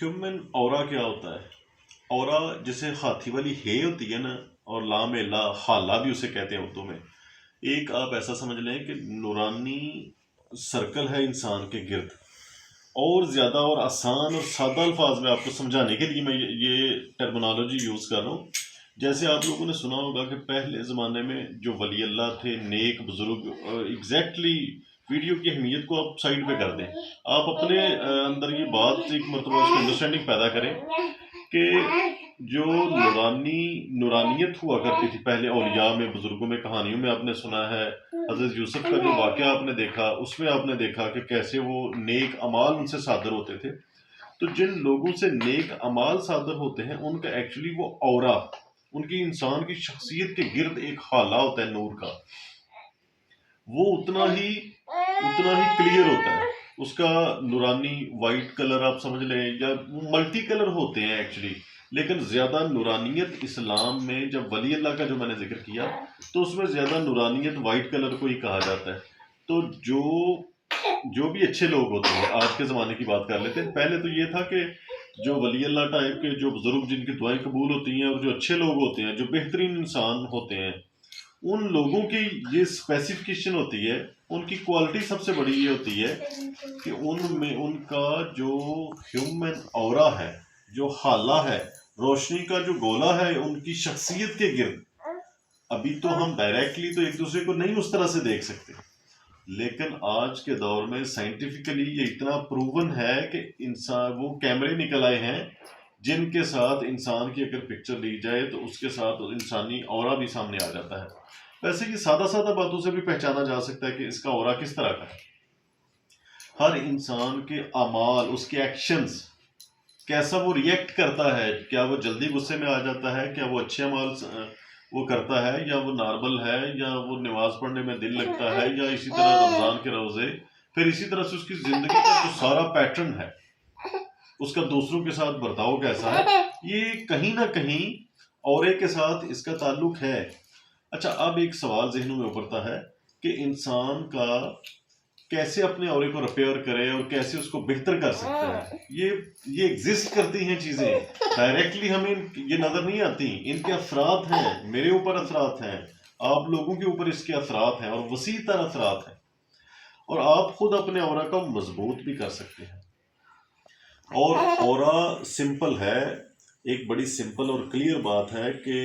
Human اورا کیا ہوتا ہے؟ اورا جیسے ہاتھی والی ہے ہوتی ہے نا، اور لام لا حالہ بھی اسے کہتے ہیں اردو میں. ایک آپ ایسا سمجھ لیں کہ نورانی سرکل ہے انسان کے گرد. اور زیادہ اور آسان اور سادہ الفاظ میں آپ کو سمجھانے کے لیے میں یہ ٹرمنالوجی یوز کر رہا ہوں. جیسے آپ لوگوں نے سنا ہوگا کہ پہلے زمانے میں جو ولی اللہ تھے، نیک بزرگ، ایگزیکٹلی ویڈیو کی اہمیت کو آپ سائڈ پہ کر دیں. آپ اپنے اندر یہ بات ایک مرتبہ اس کی انڈرسٹینڈنگ پیدا کریں کہ جو نورانیت ہوا کرتی تھی پہلے اولیاء میں، بزرگوں میں، کہانیوں میں آپ نے سنا ہے. حضرت یوسف کا جو واقعہ آپ نے دیکھا، اس میں آپ نے دیکھا کہ کیسے وہ نیک اعمال ان سے صادر ہوتے تھے. تو جن لوگوں سے نیک اعمال صادر ہوتے ہیں ان کا ایکچولی وہ اورا، ان کی انسان کی شخصیت کے گرد ایک حالہ ہوتا ہے نور کا. وہ اتنا ہی کلیئر ہوتا ہے. اس کا نورانی وائٹ کلر آپ سمجھ لیں، یا ملٹی کلر ہوتے ہیں ایکچولی. لیکن زیادہ نورانیت اسلام میں، جب ولی اللہ کا جو میں نے ذکر کیا، تو اس میں زیادہ نورانیت وائٹ کلر کو ہی کہا جاتا ہے. تو جو بھی اچھے لوگ ہوتے ہیں، آج کے زمانے کی بات کر لیتے ہیں. پہلے تو یہ تھا کہ جو ولی اللہ ٹائپ کے، جو بزرگ جن کی دعائیں قبول ہوتی ہیں، اور جو اچھے لوگ ہوتے ہیں، جو بہترین انسان ہوتے ہیں، ان لوگوں کی یہ اسپیسیفکیشن ہوتی ہے، ان کی کوالٹی سب سے بڑی یہ ہوتی ہے کہ ان میں ان کا جو ہیومن اورا ہے، جو حالہ ہے، روشنی کا جو گولا ہے ان کی شخصیت کے گرد. ابھی تو ہم ڈائریکٹلی تو ایک دوسرے کو نہیں اس طرح سے دیکھ سکتے، لیکن آج کے دور میں سائنٹیفکلی یہ اتنا پروون ہے کہ انسان، وہ کیمرے نکل آئے ہیں جن کے ساتھ انسان کی اگر پکچر لی جائے تو اس کے ساتھ انسانی اورا بھی سامنے آ جاتا ہے. ویسے یہ سادہ سادہ باتوں سے بھی پہچانا جا سکتا ہے کہ اس کا اورا کس طرح کا ہے. ہر انسان کے اعمال، اس کے ایکشنز، کیسا وہ ریئیکٹ کرتا ہے. کیا وہ جلدی غصے میں آ جاتا ہے؟ کیا وہ اچھے اعمال وہ کرتا ہے، یا وہ نارمل ہے، یا وہ نماز پڑھنے میں دل لگتا ہے، یا اسی طرح رمضان کے روزے. پھر اسی طرح سے اس کی زندگی کا جو سارا پیٹرن ہے، اس کا دوسروں کے ساتھ برتاؤ کیسا ہے، یہ کہیں نہ کہیں اورے کے ساتھ اس کا تعلق ہے. اچھا، اب ایک سوال ذہنوں میں ابھرتا ہے کہ انسان کا کیسے اپنے اورے کو ریپیئر کرے اور کیسے اس کو بہتر کر سکتا ہے. یہ ایگزسٹ کرتی ہیں چیزیں، ڈائریکٹلی ہمیں یہ نظر نہیں آتی. ان کے اثرات ہیں، میرے اوپر اثرات ہیں، آپ لوگوں کے اوپر اس کے اثرات ہیں، اور وسیع تر اثرات ہیں. اور آپ خود اپنے اورا کو مضبوط بھی کر سکتے ہیں. اور اورا سمپل ہے، ایک بڑی سمپل اور کلیئر بات ہے کہ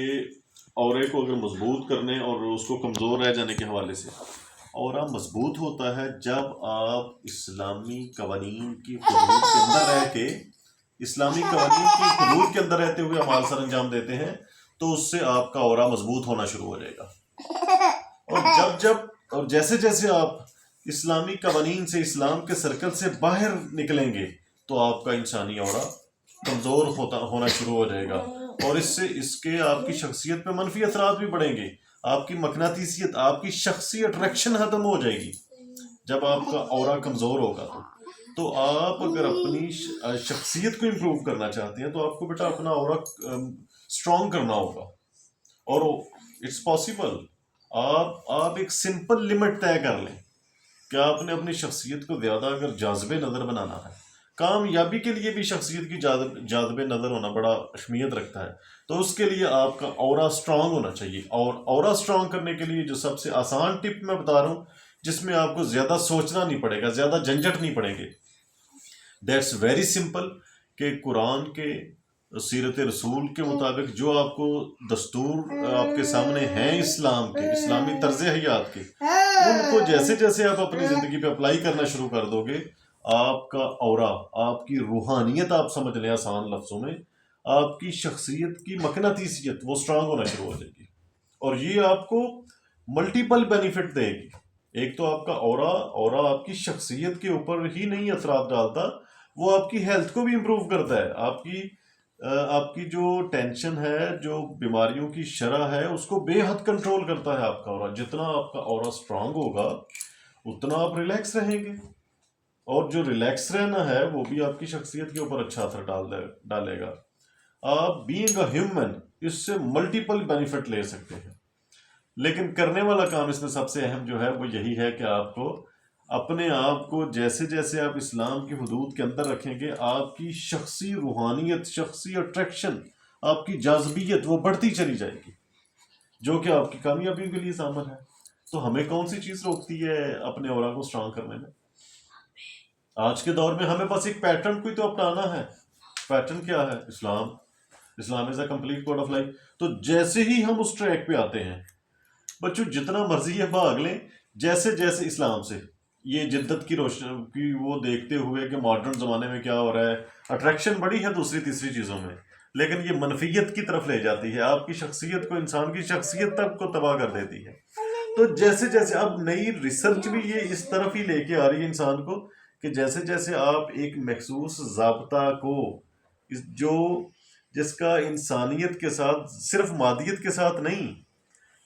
اورے کو اگر مضبوط کرنے اور اس کو کمزور رہ جانے کے حوالے سے، اورا مضبوط ہوتا ہے جب آپ اسلامی قوانین کی حدود کے اندر رہ کے، اسلامی قوانین کی حدود کے اندر رہتے ہوئے اعمال سر انجام دیتے ہیں، تو اس سے آپ کا اورا مضبوط ہونا شروع ہو جائے گا. اور جیسے جیسے آپ اسلامی قوانین سے، اسلام کے سرکل سے باہر نکلیں گے، تو آپ کا انسانی اورا کمزور ہونا شروع ہو جائے گا. اور اس کے آپ کی شخصیت پہ منفی اثرات بھی پڑیں گے. آپ کی مقناطیسیت، آپ کی شخصی اٹریکشن ختم ہو جائے گی جب آپ کا اورا کمزور ہوگا. تو آپ اگر اپنی شخصیت کو امپروو کرنا چاہتے ہیں تو آپ کو بیٹا اپنا اورا اسٹرانگ کرنا ہوگا. اور اٹس پاسبل. آپ ایک سمپل لمٹ طے کر لیں کہ آپ نے اپنی شخصیت کو زیادہ اگر جاذب نظر بنانا ہے. کامیابی کے لیے بھی شخصیت کی جاذب نظر ہونا بڑا اہمیت رکھتا ہے. تو اس کے لیے آپ کا اورا اسٹرانگ ہونا چاہیے. اور اورا اسٹرانگ کرنے کے لیے جو سب سے آسان ٹپ میں بتا رہا ہوں، جس میں آپ کو زیادہ سوچنا نہیں پڑے گا، زیادہ جھنجھٹ نہیں پڑیں گے، دیٹس ویری سمپل. کہ قرآن کے، سیرت رسول کے مطابق جو آپ کو دستور آپ کے سامنے ہیں اسلام کے، اسلامی طرز حیات کے، ان کو جیسے جیسے آپ اپنی زندگی پہ اپلائی کرنا شروع کر دو گے، آپ کا اورا، آپ کی روحانیت، آپ سمجھ لیں آسان لفظوں میں، آپ کی شخصیت کی مقناطیسیت وہ اسٹرانگ ہونا شروع ہو جائے گی. اور یہ آپ کو ملٹیپل بینیفٹ دے گی. ایک تو آپ کا اورا آپ کی شخصیت کے اوپر ہی نہیں اثرات ڈالتا، وہ آپ کی ہیلتھ کو بھی امپروو کرتا ہے. آپ کی جو ٹینشن ہے، جو بیماریوں کی شرح ہے، اس کو بے حد کنٹرول کرتا ہے آپ کا اورا. جتنا آپ کا اورا اسٹرانگ ہوگا اتنا آپ ریلیکس رہیں گے. اور جو ریلیکس رہنا ہے وہ بھی آپ کی شخصیت کے اوپر اچھا اثر ڈالے گا. آپ بینگ اے ہیومن اس سے ملٹیپل بینیفٹ لے سکتے ہیں. لیکن کرنے والا کام اس میں سب سے اہم جو ہے وہ یہی ہے کہ آپ کو اپنے آپ کو جیسے جیسے آپ اسلام کی حدود کے اندر رکھیں گے، آپ کی شخصی روحانیت، شخصی اٹریکشن، آپ کی جاذبیت وہ بڑھتی چلی جائے گی، جو کہ آپ کی کامیابی کے لیے ضامن ہے۔ تو ہمیں کون سی چیز روکتی ہے اپنے اورا کو اسٹرانگ کرنے میں؟ آج کے دور میں ہمیں بس ایک پیٹرن کو ہی تو اپنانا ہے۔ پیٹرن کیا ہے؟ Islam. Islam is a complete code of life. تو جیسے ہی ہم اس ٹریک پہ آتے ہیں، بچوں جتنا مرضی ہے بھاگ لیں، جیسے جیسے اسلام سے یہ جدت کی روشنی کی وہ دیکھتے ہوئے کہ ماڈرن زمانے میں کیا ہو رہا ہے، اٹریکشن بڑی ہے دوسری تیسری چیزوں میں، لیکن یہ منفیت کی طرف لے جاتی ہے، آپ کی شخصیت کو، انسان کی شخصیت تک کو تباہ کر دیتی ہے۔ تو جیسے جیسے اب نئی ریسرچ بھی یہ اس طرف ہی لے کے آ رہی ہے انسان کو کہ جیسے جیسے آپ ایک مخصوص ضابطہ کو جو جس کا انسانیت کے ساتھ، صرف مادیت کے ساتھ نہیں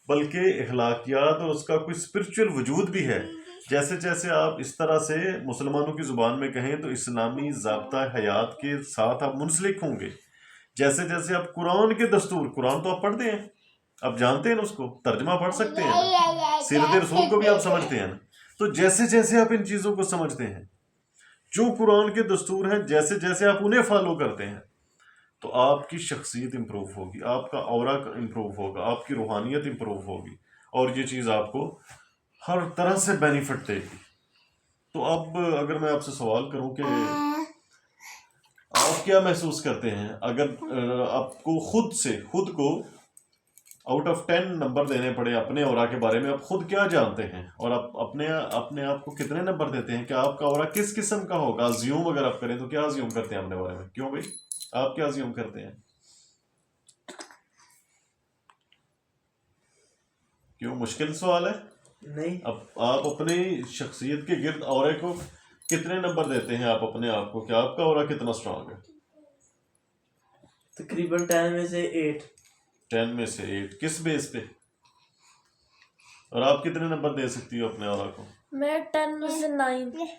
بلکہ اخلاقیات اور اس کا کوئی اسپرچل وجود بھی ہے، جیسے جیسے آپ اس طرح سے مسلمانوں کی زبان میں کہیں تو اسلامی ضابطہ حیات کے ساتھ آپ منسلک ہوں گے، جیسے جیسے آپ قرآن کے دستور، قرآن تو آپ پڑھتے ہیں، آپ جانتے ہیں نا، اس کو ترجمہ پڑھ سکتے ہیں نا، سیرت رسول کو بھی آپ سمجھتے ہیں نا، تو جیسے جیسے آپ ان چیزوں کو سمجھتے ہیں، جو قرآن کے دستور ہیں، جیسے جیسے آپ انہیں فالو کرتے ہیں، تو آپ کی شخصیت امپروو ہوگی، آپ کا اورا امپروو ہوگا، آپ کی روحانیت امپروو ہوگی، اور یہ چیز آپ کو ہر طرح سے بینیفٹ دے گی۔ تو اب اگر میں آپ سے سوال کروں کہ آپ کیا محسوس کرتے ہیں اگر آپ کو خود کو آؤٹ آف 10 نمبر دینے پڑے اپنے اورا کے بارے میں، آپ خود کیا جانتے ہیں اور آپ اپنے آپ کو کتنے نمبر دیتے ہیں کہ آپ کا اورا کس قسم کا ہوگا؟ زیوم اگر آپ کریں تو کیا زیوم کرتے ہیں اپنے بارے میں؟ کیوں بھائی آپ کیا زیوم کرتے ہیں؟ کیوں مشکل سوال ہے؟ نہیں، اب آپ اپنی شخصیت کے گرد اورے کو کتنے نمبر دیتے ہیں آپ اپنے آپ کو کہ آپ کا اورا کتنا اسٹرانگ ہے؟ تقریباً 10 میں سے 8۔ 10 میں سے 8 کس بیس پہ؟ اور آپ کتنے نمبر دے سکتی ہو اپنے اورا کو؟ میں 10 میں سے 9۔